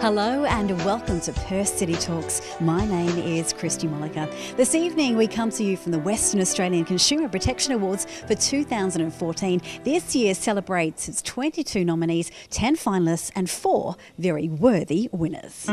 Hello and welcome to Perth City Talks. My name is Christy Mollica. This evening we come to you from the Western Australian Consumer Protection Awards for 2014. This year celebrates its 22 nominees, 10 finalists and 4 very worthy winners.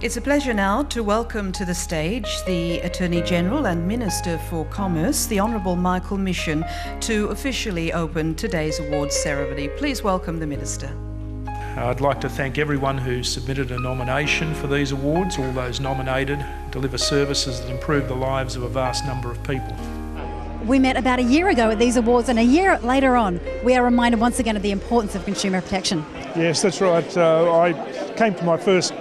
It's a pleasure now to welcome to the stage the Attorney-General and Minister for Commerce, the Honourable Michael Mission, to officially open today's awards ceremony. Please welcome the Minister. I'd like to thank everyone who submitted a nomination for these awards. All those nominated deliver services that improve the lives of a vast number of people. We met about a year ago at these awards, and a year later on, we are reminded once again of the importance of consumer protection. Yes, that's right. I came to my first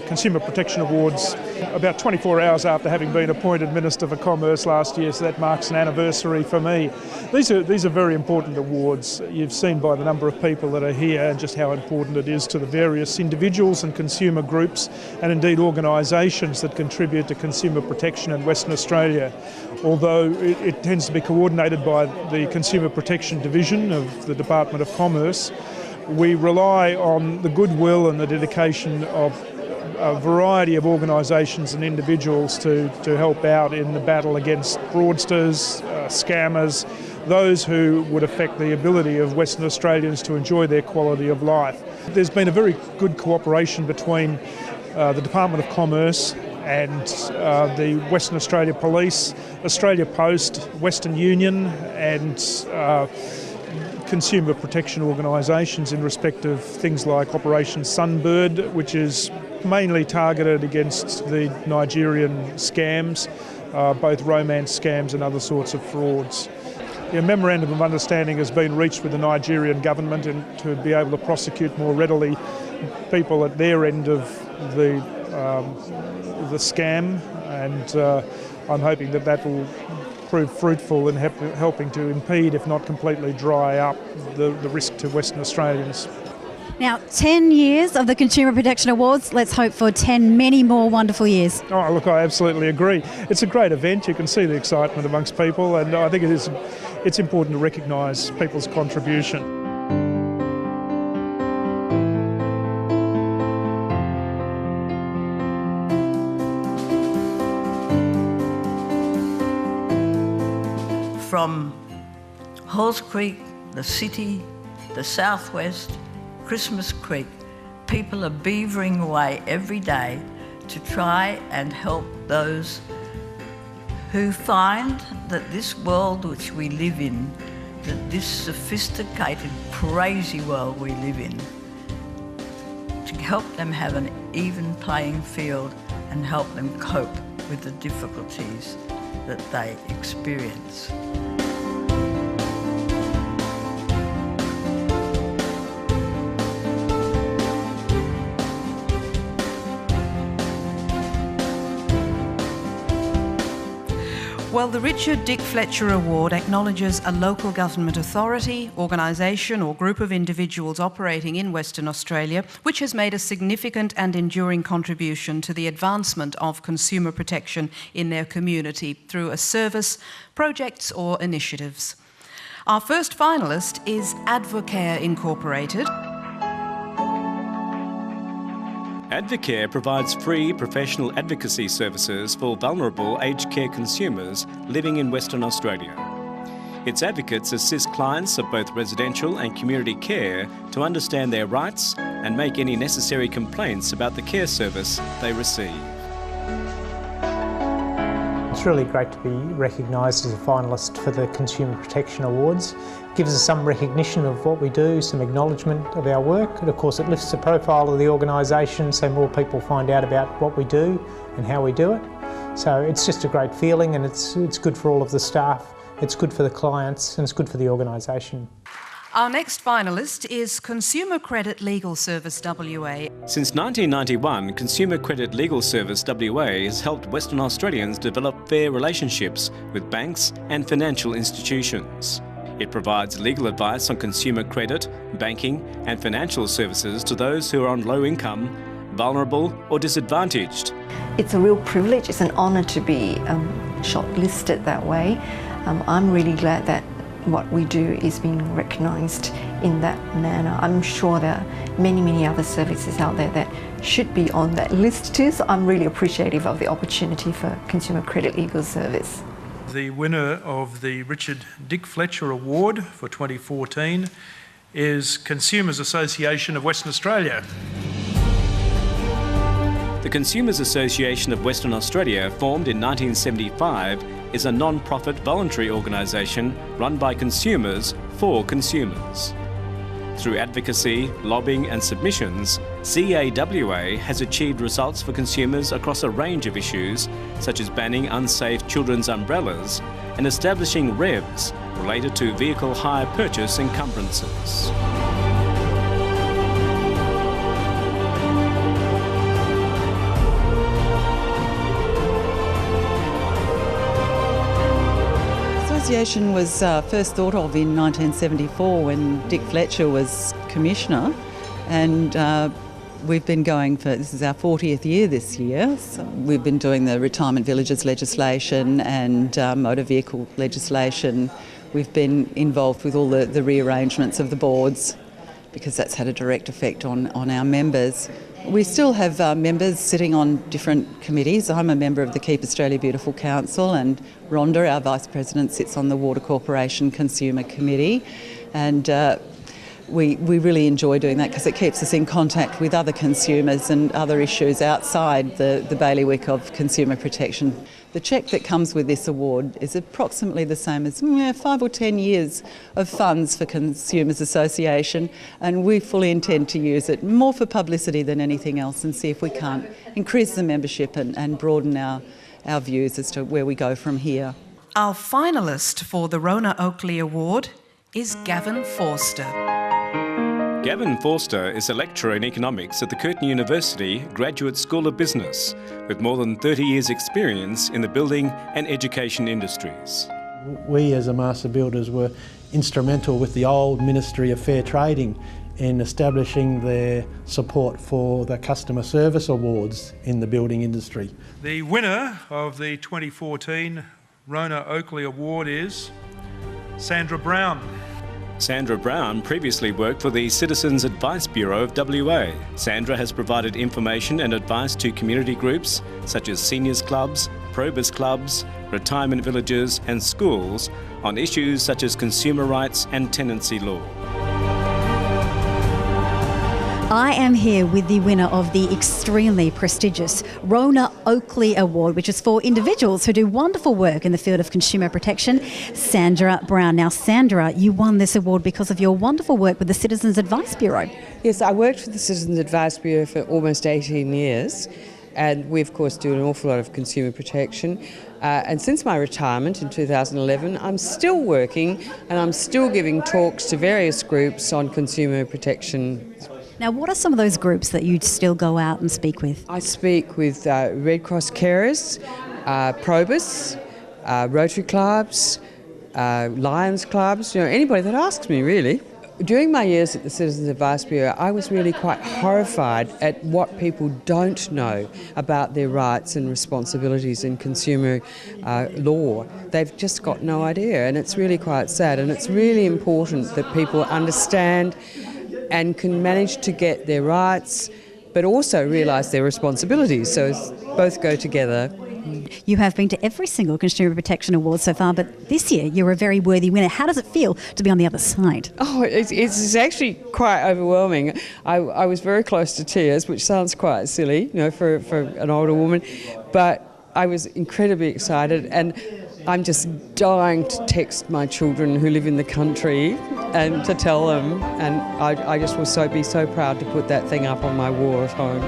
Consumer Protection Awards about 24 hours after having been appointed Minister for Commerce last year, so that marks an anniversary for me. These are very important awards. You've seen by the number of people that are here and just how important it is to the various individuals and consumer groups and indeed organisations that contribute to consumer protection in Western Australia. Although it tends to be coordinated by the Consumer Protection Division of the Department of Commerce, we rely on the goodwill and the dedication of a variety of organisations and individuals to help out in the battle against fraudsters, scammers, those who would affect the ability of Western Australians to enjoy their quality of life. There's been a very good cooperation between the Department of Commerce and the Western Australia Police, Australia Post, Western Union and consumer protection organisations in respect of things like Operation Sunbird, which is mainly targeted against the Nigerian scams, both romance scams and other sorts of frauds. A memorandum of understanding has been reached with the Nigerian government and to be able to prosecute more readily people at their end of the scam, and I'm hoping that will prove fruitful in helping to impede, if not completely dry up, the risk to Western Australians. Now, 10 years of the Consumer Protection Awards. Let's hope for 10 many more wonderful years. Oh, look, I absolutely agree. It's a great event. You can see the excitement amongst people, and I think it's important to recognise people's contribution. From Halls Creek, the city, the southwest, Christmas Creek, people are beavering away every day to try and help those who find that this world which we live in, that this sophisticated, crazy world we live in, to help them have an even playing field and help them cope with the difficulties that they experience. Well, the Richard Dick Fletcher Award acknowledges a local government authority, organisation or group of individuals operating in Western Australia which has made a significant and enduring contribution to the advancement of consumer protection in their community through a service, projects or initiatives. Our first finalist is AdvoCare Incorporated. AdvoCare provides free professional advocacy services for vulnerable aged care consumers living in Western Australia. Its advocates assist clients of both residential and community care to understand their rights and make any necessary complaints about the care service they receive. It's really great to be recognised as a finalist for the Consumer Protection Awards. It gives us some recognition of what we do, some acknowledgement of our work, and of course it lifts the profile of the organisation so more people find out about what we do and how we do it. So it's just a great feeling, and it's good for all of the staff, it's good for the clients and it's good for the organisation. Our next finalist is Consumer Credit Legal Service WA. Since 1991, Consumer Credit Legal Service WA has helped Western Australians develop fair relationships with banks and financial institutions. It provides legal advice on consumer credit, banking and financial services to those who are on low income, vulnerable or disadvantaged. It's a real privilege, it's an honour to be shortlisted that way. I'm really glad that what we do is being recognised in that manner. I'm sure there are many other services out there that should be on that list too, so I'm really appreciative of the opportunity for Consumer Credit Legal Service. The winner of the Richard Dick Fletcher Award for 2014 is Consumers Association of Western Australia. The Consumers Association of Western Australia, formed in 1975, is a non-profit voluntary organisation run by consumers for consumers. Through advocacy, lobbying and submissions, CAWA has achieved results for consumers across a range of issues, such as banning unsafe children's umbrellas and establishing REVs related to vehicle hire purchase encumbrances. The association was first thought of in 1974 when Dick Fletcher was Commissioner, and we've been going for, this is our 40th year this year. So we've been doing the retirement villages legislation and motor vehicle legislation. We've been involved with all the rearrangements of the boards because that's had a direct effect on our members. We still have members sitting on different committees. I'm a member of the Keep Australia Beautiful Council, and Rhonda, our Vice President, sits on the Water Corporation Consumer Committee. And we really enjoy doing that because it keeps us in contact with other consumers and other issues outside the bailiwick of consumer protection. The cheque that comes with this award is approximately the same as 5 or 10 years of funds for Consumers Association, and we fully intend to use it more for publicity than anything else and see if we can't increase the membership and broaden our views as to where we go from here. Our finalist for the Rona Oakley Award is Gavin Foster. Gavin Foster is a lecturer in economics at the Curtin University Graduate School of Business, with more than 30 years' experience in the building and education industries. We as Master Builders were instrumental with the old Ministry of Fair Trading in establishing their support for the Customer Service Awards in the building industry. The winner of the 2014 Rona Oakley Award is Sandra Brown. Sandra Brown previously worked for the Citizens Advice Bureau of WA. Sandra has provided information and advice to community groups such as seniors clubs, probus clubs, retirement villages and schools on issues such as consumer rights and tenancy law. I am here with the winner of the extremely prestigious Rona Oakley Award, which is for individuals who do wonderful work in the field of consumer protection, Sandra Brown. Now, Sandra, you won this award because of your wonderful work with the Citizens Advice Bureau. Yes, I worked for the Citizens Advice Bureau for almost 18 years, and we, of course, do an awful lot of consumer protection. And since my retirement in 2011, I'm still working and I'm still giving talks to various groups on consumer protection. Now, what are some of those groups that you still go out and speak with? I speak with Red Cross carers, probus, Rotary clubs, Lions clubs, anybody that asks me, really. During my years at the Citizens Advice Bureau, I was really quite horrified at what people don't know about their rights and responsibilities in consumer law. They've just got no idea, and it's really quite sad, and it's really important that people understand and can manage to get their rights, but also realise their responsibilities, so both go together. You have been to every single Consumer Protection Award so far, but this year you're a very worthy winner. How does it feel to be on the other side? Oh, it's actually quite overwhelming. I was very close to tears, which sounds quite silly, for an older woman, but I was incredibly excited, and I'm just dying to text my children who live in the country and to tell them, and I just will be so proud to put that thing up on my wall at home.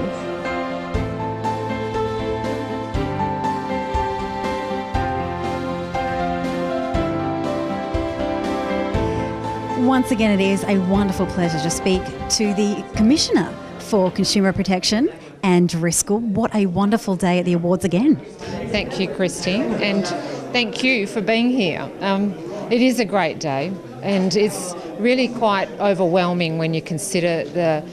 Once again, it is a wonderful pleasure to speak to the Commissioner for Consumer Protection, Anne Driscoll. What a wonderful day at the awards again. Thank you, Christy, and thank you for being here. It is a great day. and it's really quite overwhelming when you consider the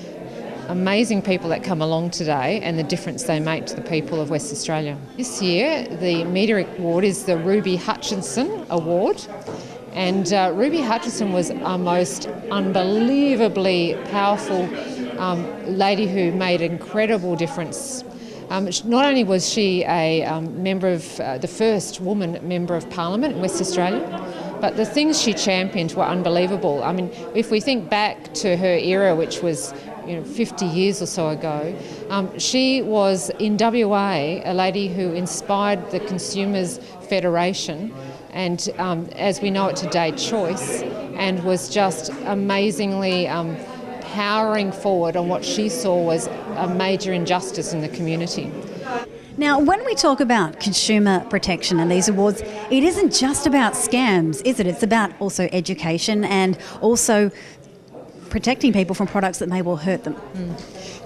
amazing people that come along today and the difference they make to the people of West Australia. This year, the media award is the Ruby Hutchinson Award. And Ruby Hutchinson was a most unbelievably powerful lady who made an incredible difference. Not only was she a member of, the first woman member of Parliament in West Australia, but the things she championed were unbelievable. I mean, if we think back to her era, which was 50 years or so ago, she was in WA a lady who inspired the Consumers Federation and, as we know it today, Choice, and was just amazingly powering forward on what she saw was a major injustice in the community. Now, when we talk about consumer protection and these awards, it isn't just about scams, is it? It's about also education and also protecting people from products that may well hurt them.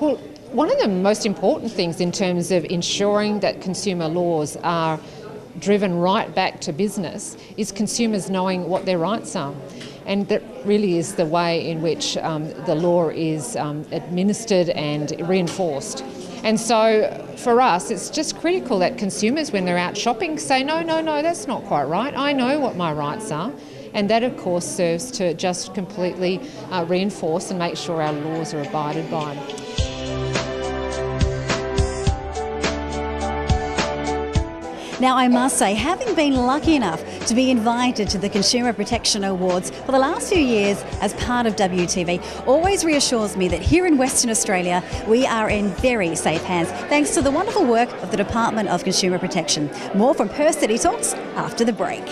Well, one of the most important things in terms of ensuring that consumer laws are driven right back to business is consumers knowing what their rights are. And that really is the way in which the law is administered and reinforced. And so for us, it's just critical that consumers, when they're out shopping, say, no, that's not quite right. I know what my rights are. And that, of course, serves to just completely reinforce and make sure our laws are abided by. Now, I must say, having been lucky enough to be invited to the Consumer Protection Awards for the last few years as part of WTV always reassures me that here in Western Australia, we are in very safe hands, thanks to the wonderful work of the Department of Consumer Protection. More from Perth City Talks after the break.